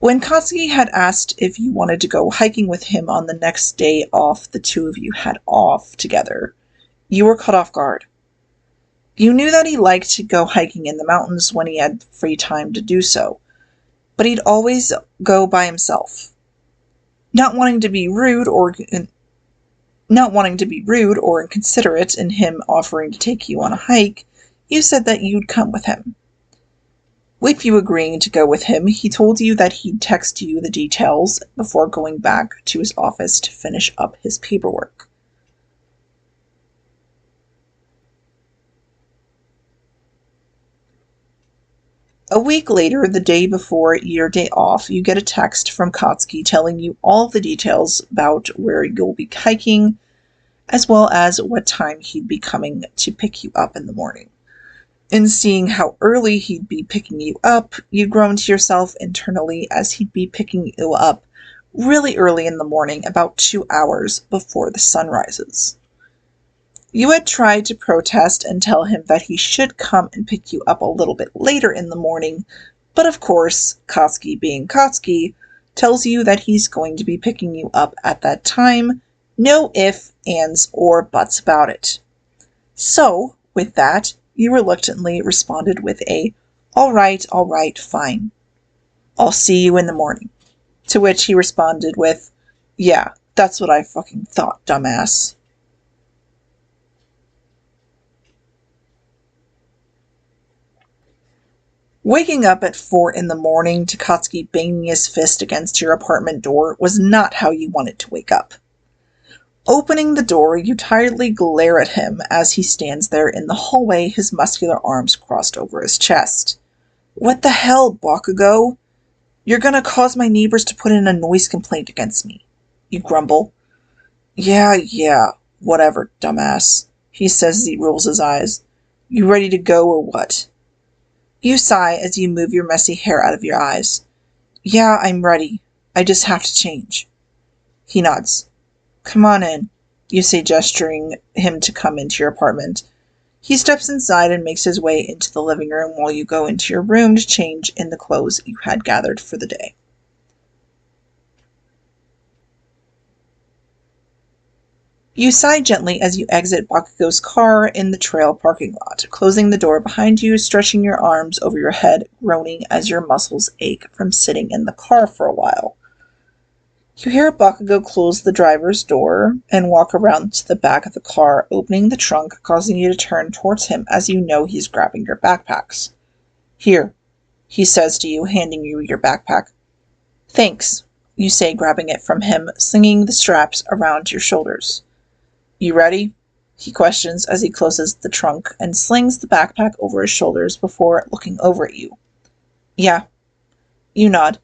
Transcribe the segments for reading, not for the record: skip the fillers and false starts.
When Katsuki had asked if you wanted to go hiking with him on the next day off the two of you had off together, you were caught off guard. You knew that he liked to go hiking in the mountains when he had free time to do so, but he'd always go by himself. Not wanting to be rude or inconsiderate in him offering to take you on a hike, you said that you'd come with him. With you agreeing to go with him, he told you that he'd text you the details before going back to his office to finish up his paperwork. A week later, the day before your day off, you get a text from Katsuki telling you all the details about where you'll be hiking, as well as what time he'd be coming to pick you up in the morning. In seeing how early he'd be picking you up, you groan to yourself internally as he'd be picking you up really early in the morning, about 2 hours before the sun rises. You had tried to protest and tell him that he should come and pick you up a little bit later in the morning, but of course, Katsuki being Katsuki, tells you that he's going to be picking you up at that time, no ifs, ands, or buts about it. So, with that, you reluctantly responded with a, all right, fine. I'll see you in the morning. To which he responded with, yeah, that's what I fucking thought, dumbass. Waking up at 4 in the morning to Katsuki banging his fist against your apartment door was not how you wanted to wake up. Opening the door, you tiredly glare at him as he stands there in the hallway, his muscular arms crossed over his chest. What the hell, Bakugo? You're gonna cause my neighbors to put in a noise complaint against me, you grumble. Yeah, whatever, dumbass, he says as he rolls his eyes. You ready to go or what? You sigh as you move your messy hair out of your eyes. Yeah, I'm ready. I just have to change. He nods. Come on in, you say, gesturing him to come into your apartment. He steps inside and makes his way into the living room while you go into your room to change in the clothes you had gathered for the day. You sigh gently as you exit Bakugo's car in the trail parking lot, closing the door behind you, stretching your arms over your head, groaning as your muscles ache from sitting in the car for a while. You hear Bakugo close the driver's door and walk around to the back of the car, opening the trunk, causing you to turn towards him as you know he's grabbing your backpacks. Here, he says to you, handing you your backpack. Thanks, you say, grabbing it from him, slinging the straps around your shoulders. You ready? He questions as he closes the trunk and slings the backpack over his shoulders before looking over at you. Yeah. You nod.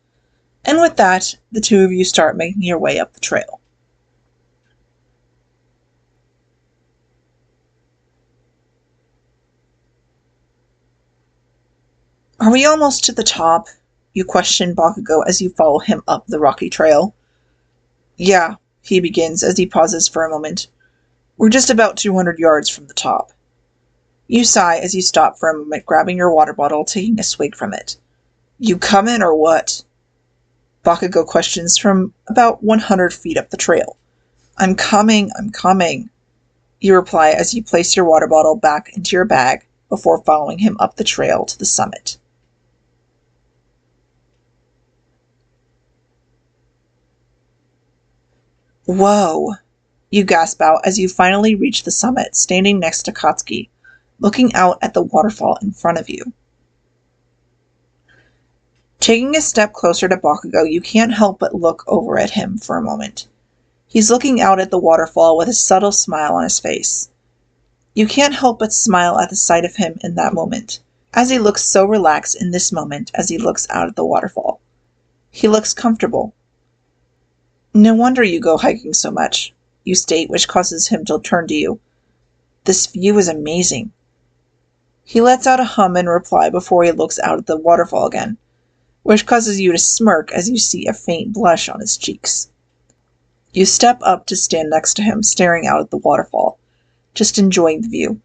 And with that, the two of you start making your way up the trail. Are we almost to the top? You question Bakugo as you follow him up the rocky trail. Yeah, he begins as he pauses for a moment. We're just about 200 yards from the top. You sigh as you stop for a moment, grabbing your water bottle, taking a swig from it. You coming or what? Bakugo questions from about 100 feet up the trail. I'm coming. You reply as you place your water bottle back into your bag before following him up the trail to the summit. Whoa! You gasp out as you finally reach the summit, standing next to Katsuki, looking out at the waterfall in front of you. Taking a step closer to Bakugo, you can't help but look over at him for a moment. He's looking out at the waterfall with a subtle smile on his face. You can't help but smile at the sight of him in that moment, as he looks so relaxed in this moment as he looks out at the waterfall. He looks comfortable. No wonder you go hiking so much, you state, which causes him to turn to you. This view is amazing. He lets out a hum in reply before he looks out at the waterfall again, which causes you to smirk as you see a faint blush on his cheeks. You step up to stand next to him, staring out at the waterfall, just enjoying the view.